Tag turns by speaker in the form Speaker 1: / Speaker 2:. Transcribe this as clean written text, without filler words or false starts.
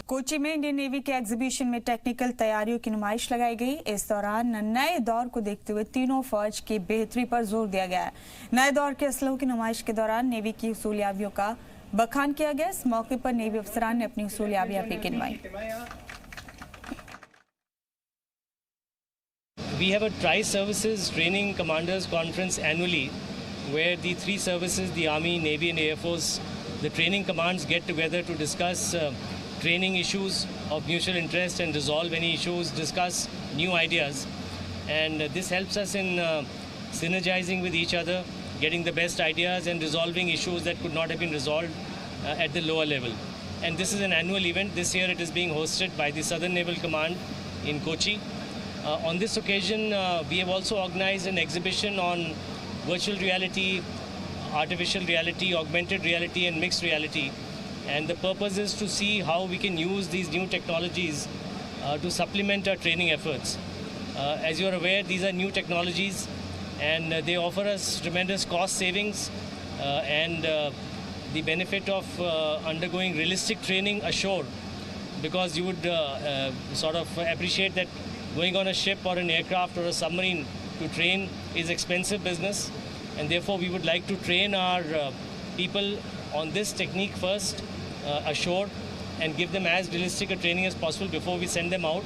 Speaker 1: कोची में Indian navy के exhibition में टेक्निकल तैयारियों की नुमाइश लगाई गई। इस दौरान नए दौर को देखते हुए तीनों फौज की बेहतरी पर जोर दिया गया है। नए दौर के असलहों की नुमाइश के दौरान नेवी की उसूलियाबियों का बखान किया गया। इस मौके पर नेवी अफसरान ने अपनी उसूलियाबियां भी गिनवाई।
Speaker 2: We have a Tri-Services Training Commanders Conference annually where the three services, the Army, Navy and Air Force, the training commands get together to discuss training issues of mutual interest and resolve any issues, discuss new ideas. And this helps us in synergizing with each other, getting the best ideas and resolving issues that could not have been resolved at the lower level. And this is an annual event. This year it is being hosted by the Southern Naval Command in Kochi. On this occasion, we have also organized an exhibition on virtual reality, artificial reality, augmented reality and mixed reality. And the purpose is to see how we can use these new technologies to supplement our training efforts. As you are aware, these are new technologies and they offer us tremendous cost savings and the benefit of undergoing realistic training ashore, because you would sort of appreciate that going on a ship or an aircraft or a submarine to train is expensive business, and therefore we would like to train our people on this technique first ashore and give them as realistic a training as possible before we send them out.